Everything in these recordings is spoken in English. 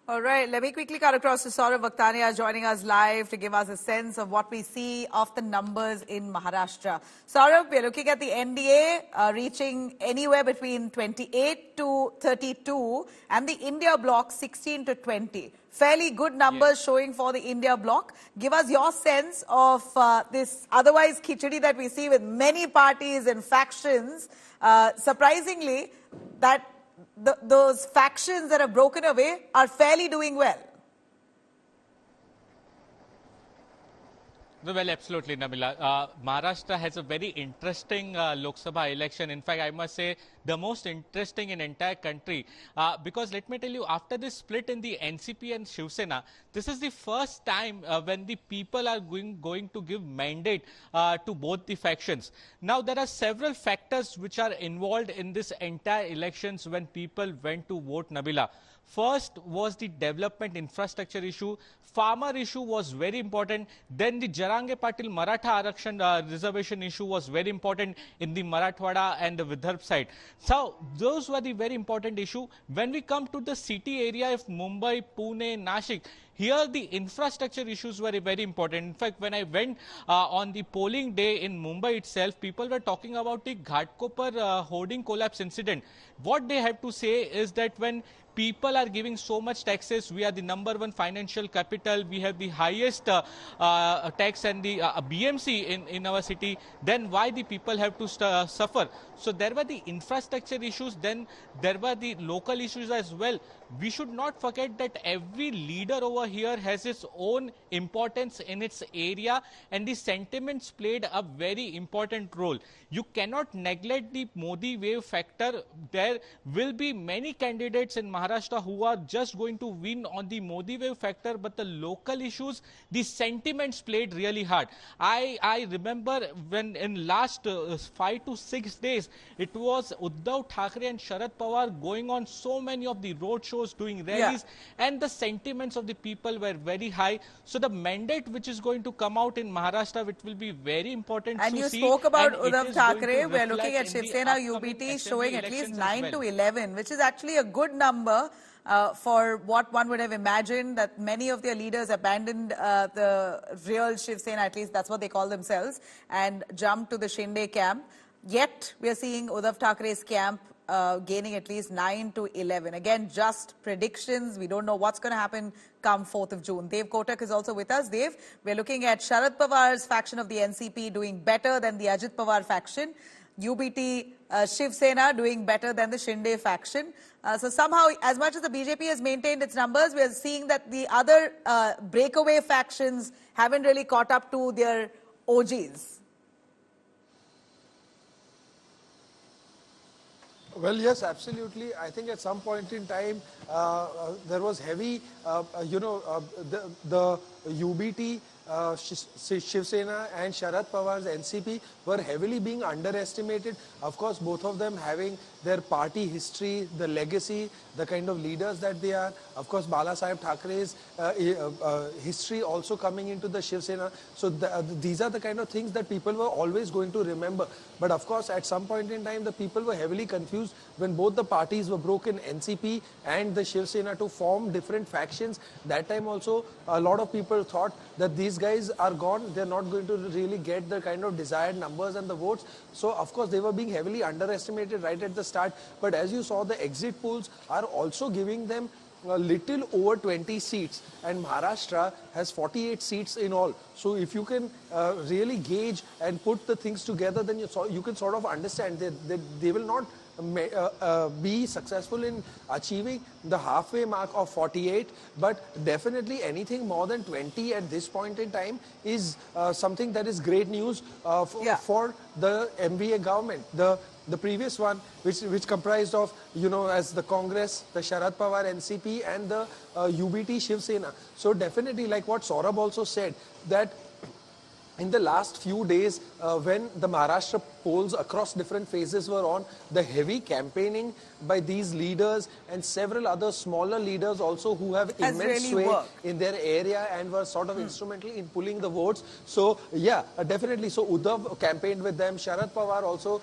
All right, let me quickly cut across to Saurav Vakhtania joining us live to give us a sense of what we see of the numbers in Maharashtra. Saurav, we're looking at the NDA reaching anywhere between 28 to 32 and the India bloc 16 to 20. Fairly good numbers showing for the India bloc. Give us your sense of this otherwise khichdi that we see with many parties and factions. Surprisingly, that those factions that have broken away are fairly doing well. Well, absolutely, Nabila. Maharashtra has a very interesting Lok Sabha election. In fact, I must say the most interesting in entire country. Because let me tell you, after this split in the NCP and Shiv Sena, this is the first time when the people are going to give mandate to both the factions. Now, there are several factors which are involved in this entire elections when people went to vote, Nabila. First was the development infrastructure issue. Farmer issue was very important. Then the Jarange Patil Maratha Arakshan reservation issue was very important in the Marathwada and the Vidarbh side. So those were the very important issue. When we come to the city area of Mumbai, Pune, Nashik, here the infrastructure issues were very important. In fact, when I went on the polling day in Mumbai itself, people were talking about the Ghatkopar hoarding collapse incident. What they have to say is that when people are giving so much taxes, we are the #1 financial capital, we have the highest tax and the BMC in our city, then why the people have to suffer? So there were the infrastructure issues, then there were the local issues as well. We should not forget that every leader over here has its own importance in its area, and the sentiments played a very important role. You cannot neglect the Modi wave factor. There will be many candidates in Maharashtra who are just going to win on the Modi wave factor, but the local issues, the sentiments played really hard. I remember when in last 5 to 6 days, it was Uddhav Thackeray and Sharad Pawar going on so many of the road shows, doing rallies, and the sentiments of the people were very high. So the mandate which is going to come out in Maharashtra, it will be very important and to you see. Spoke about Uddhav Thackeray. We are looking at Shiv Sena UBT showing at least 9 to 11, which is actually a good number for what one would have imagined, that many of their leaders abandoned the real Shiv Sena, at least that's what they call themselves, and jumped to the Shinde camp. Yet, we are seeing Uddhav Thackeray's camp gaining at least 9 to 11. Again, just predictions. We don't know what's going to happen come 4th of June. Dev Kotak is also with us. Dev, we're looking at Sharad Pawar's faction of the NCP doing better than the Ajit Pawar faction. UBT Shiv Sena doing better than the Shinde faction. So somehow, as much as the BJP has maintained its numbers, we are seeing that the other breakaway factions haven't really caught up to their OGs. Well, yes, absolutely. I think at some point in time, there was heavy, the UBT, Shiv Sena and Sharad Pawar's NCP were heavily being underestimated. Of course, both of them having their party history, the legacy, the kind of leaders that they are. Of course, Bala Saheb Thackre's history also coming into the Shiv Sena. So these are the kind of things that people were always going to remember. But of course, at some point in time, the people were heavily confused when both the parties were broken, NCP and the Shiv Sena, to form different factions. That time also, a lot of people thought that these guys are gone. They're not going to really get the kind of desired numbers and the votes. So, of course, they were being heavily underestimated right at the start. But as you saw, the exit polls are also giving them a little over 20 seats, and Maharashtra has 48 seats in all. So if you can really gauge and put the things together, then you can sort of understand that they will not be successful in achieving the halfway mark of 48, but definitely anything more than 20 at this point in time is something that is great news for the MVA government. The previous one, which comprised of, as the Congress, the Sharad Pawar NCP and the UBT Shiv Sena. So definitely, like what Saurabh also said, that in the last few days, when the Maharashtra polls across different phases were on, the heavy campaigning by these leaders and several other smaller leaders also who have immense sway in their area and were sort of instrumental in pulling the votes. So, yeah, definitely. So, Uddhav campaigned with them. Sharad Pawar also,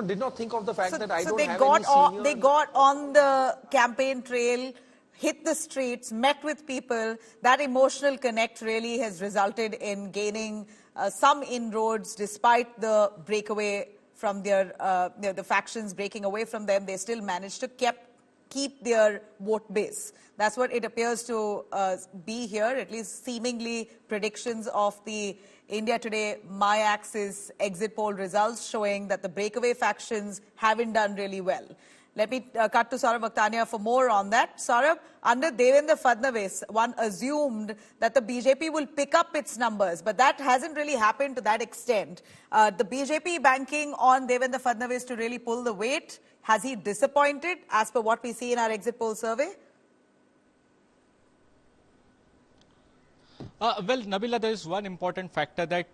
did not think of the fact that I don't have any senior... They got on the campaign trail. hit the streets, met with people. That emotional connect really has resulted in gaining some inroads despite the breakaway from their, the factions breaking away from them. They still managed to keep their vote base. That's what it appears to be here, at least seemingly predictions of the India Today My Axis exit poll results showing that the breakaway factions haven't done really well. Let me cut to Saurabh Vakhtania for more on that. Saurabh, under Devendra Fadnavis, one assumed that the BJP will pick up its numbers, but that hasn't really happened to that extent. The BJP banking on Devendra Fadnavis to really pull the weight, has he disappointed as per what we see in our exit poll survey? Well, Nabila, there is one important factor that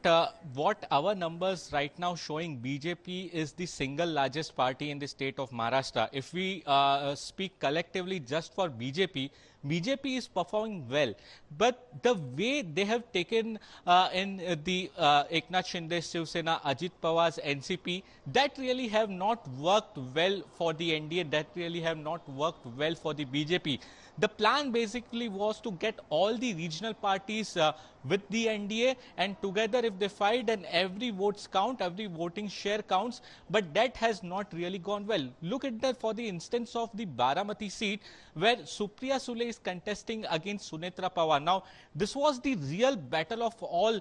what our numbers right now showing BJP is the single largest party in the state of Maharashtra. If we speak collectively just for BJP, BJP is performing well. But the way they have taken in the Eknath Shinde, Shiv Sena, Ajit Pawar's NCP, that really have not worked well for the NDA, that really have not worked well for the BJP. The plan basically was to get all the regional parties with the NDA, and together if they fight, and every votes count, every voting share counts, but that has not really gone well. Look at that for the instance of the Baramati seat where Supriya Sule is contesting against Sunetra Pawar. Now, this was the real battle of all,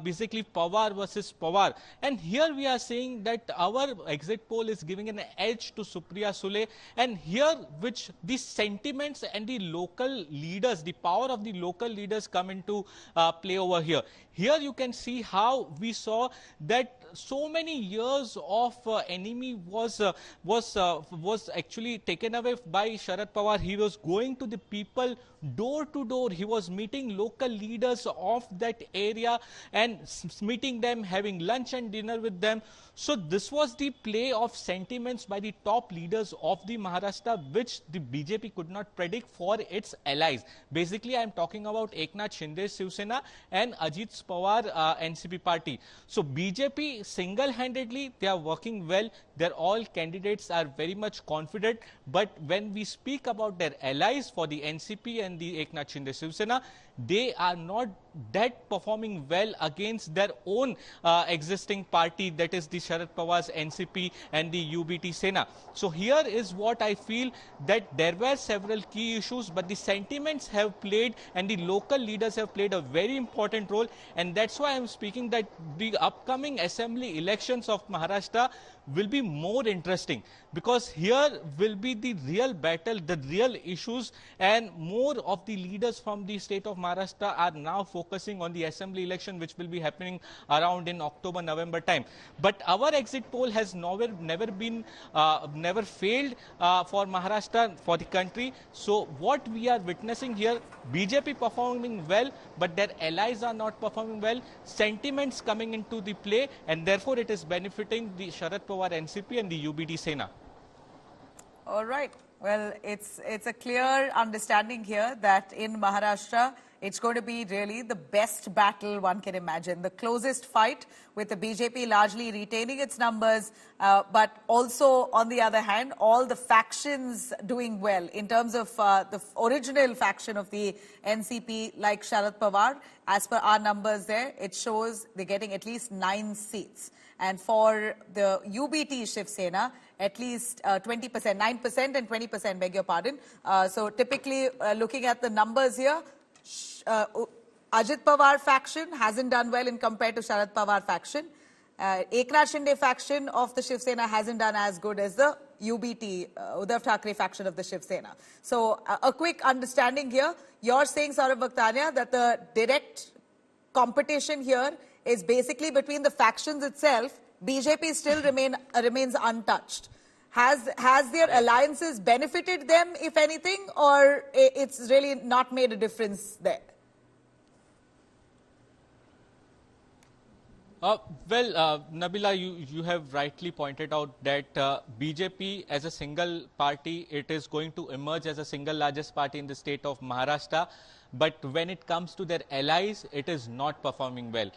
basically Pawar versus Pawar. And here we are saying that our exit poll is giving an edge to Supriya Sule, and here which the sentiments and the local leaders, the power of the local leaders come into play over here. Here you can see how we saw that so many years of enemy was actually taken away by Sharad Pawar. He was going to the people door to door. He was meeting local leaders of that area and meeting them, having lunch and dinner with them. So this was the play of sentiments by the top leaders of the Maharashtra, which the BJP could not predict for its allies. Basically, I am talking about Eknath Shinde, Shiv Sena, and Ajit Pawar NCP party. So BJP single-handedly, they are working well. Their all candidates are very much confident. But when we speak about their allies for the NCP and the Eknath Shinde Shiv Sena, they are not that performing well against their own existing party, that is the Sharad Pawar's NCP and the UBT Sena. So here is what I feel, that there were several key issues, but the sentiments have played and the local leaders have played a very important role. And that's why I'm speaking that the upcoming assembly elections of Maharashtra will be more interesting, because here will be the real battle, the real issues, and more of the leaders from the state of Maharashtra are now focusing on the assembly election, which will be happening around in October, November time. But our exit poll has never failed for Maharashtra, for the country. So what we are witnessing here, BJP performing well, but their allies are not performing well, sentiments coming into the play, and therefore it is benefiting the Sharad Pawar NCP and the UBT Sena. All right. Well, it's a clear understanding here that in Maharashtra, it's going to be really the best battle one can imagine. The closest fight, with the BJP largely retaining its numbers, but also, on the other hand, all the factions doing well. In terms of the original faction of the NCP, like Sharad Pawar, as per our numbers there, it shows they're getting at least 9 seats. And for the UBT Shiv Sena, at least 20%, 9% and 20%, beg your pardon. So typically, looking at the numbers here, Ajit Pawar faction hasn't done well in compared to Sharad Pawar faction. Eknath Shinde faction of the Shiv Sena hasn't done as good as the UBT, Uddhav Thackeray faction of the Shiv Sena. So a quick understanding here. You're saying, Saurabh Vakhtania, that the direct competition here is basically between the factions itself. BJP still remains untouched. Has their alliances benefited them, if anything, or it's really not made a difference there? Nabila, you have rightly pointed out that BJP as a single party, it is going to emerge as a single largest party in the state of Maharashtra. But when it comes to their allies, it is not performing well.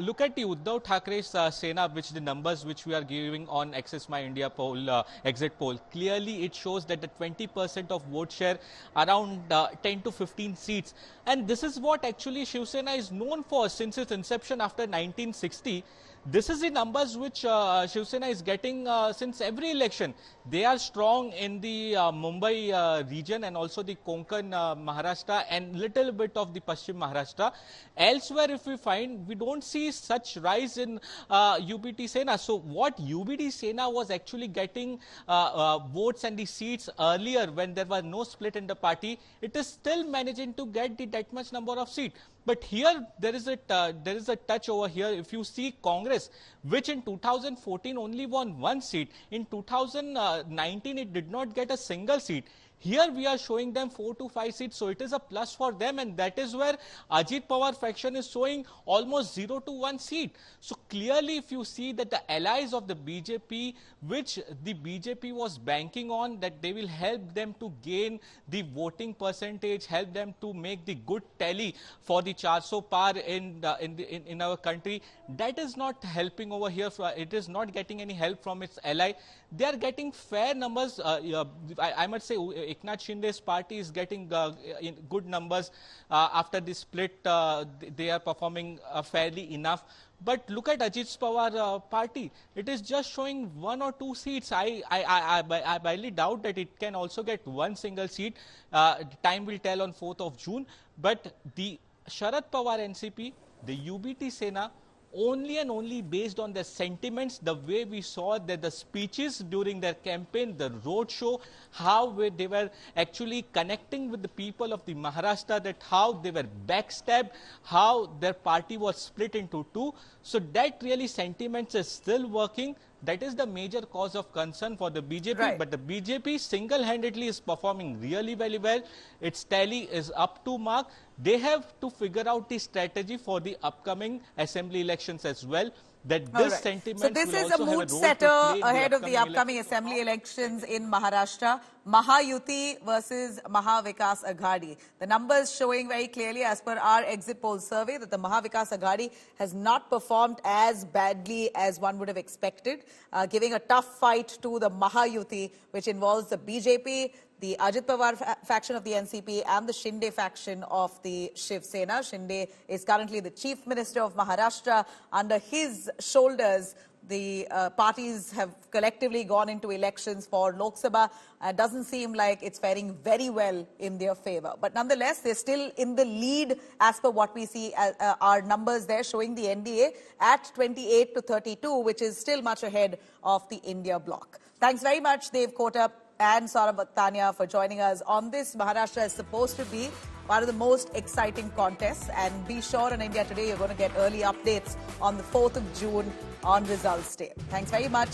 Look at the Uddhav Thackeray's Sena, which the numbers which we are giving on Access My India poll, exit poll. Clearly, it shows that the 20% of vote share, around 10 to 15 seats. And this is what actually Shiv Sena is known for since its inception after 1960. This is the numbers which Shiv Sena is getting since every election. They are strong in the Mumbai region and also the Konkan Maharashtra and little bit of the Paschim Maharashtra. Elsewhere, if we find, we don't see such rise in UBT Sena. So what UBT Sena was actually getting votes and the seats earlier when there was no split in the party, it is still managing to get that much number of seats. But here there is a touch over here. If you see Congress, which in 2014 only won one seat, in 2019 it did not get a single seat. Here we are showing them 4 to 5 seats, so it is a plus for them, and that is where Ajit Pawar faction is showing almost 0 to 1 seat. So clearly, if you see that the allies of the BJP, which the BJP was banking on, that they will help them to gain the voting percentage, help them to make the good tally for the 400 par in our country, that is not helping over here. It is not getting any help from its ally. They are getting fair numbers. I must say, Eknath Shinde's party is getting good numbers after the split. They are performing fairly enough. But look at Ajit Pawar party. It is just showing 1 or 2 seats. I highly doubt that it can also get one single seat. Time will tell on 4th of June. But the Sharad Pawar NCP, the UBT Sena, only and only based on their sentiments, the way we saw that the speeches during their campaign, the road show, how they were actually connecting with the people of the Maharashtra, that how they were backstabbed, how their party was split into two. So that really sentiments is still working. That is the major cause of concern for the BJP. Right. But the BJP single-handedly is performing really very well. Its tally is up to mark. They have to figure out the strategy for the upcoming assembly elections as well. That this sentiment so this is a mood setter ahead of the upcoming assembly elections in Maharashtra. Maha Yuti versus Maha Vikas Aghadi. The numbers showing very clearly as per our exit poll survey that the Maha Vikas Aghadi has not performed as badly as one would have expected, giving a tough fight to the Maha Yuti, which involves the BJP, the Ajit Pawar faction of the NCP and the Shinde faction of the Shiv Sena. Shinde is currently the Chief Minister of Maharashtra. Under his shoulders, the parties have collectively gone into elections for Lok Sabha. Doesn't seem like it's faring very well in their favor. But nonetheless, they're still in the lead as per what we see our numbers there showing the NDA at 28 to 32, which is still much ahead of the India bloc. Thanks very much, Dev Kotap and Saurabh Tania, for joining us on this. Maharashtra is supposed to be one of the most exciting contests, and be sure on India Today you're going to get early updates on the 4th of June on Results Day. Thanks very much.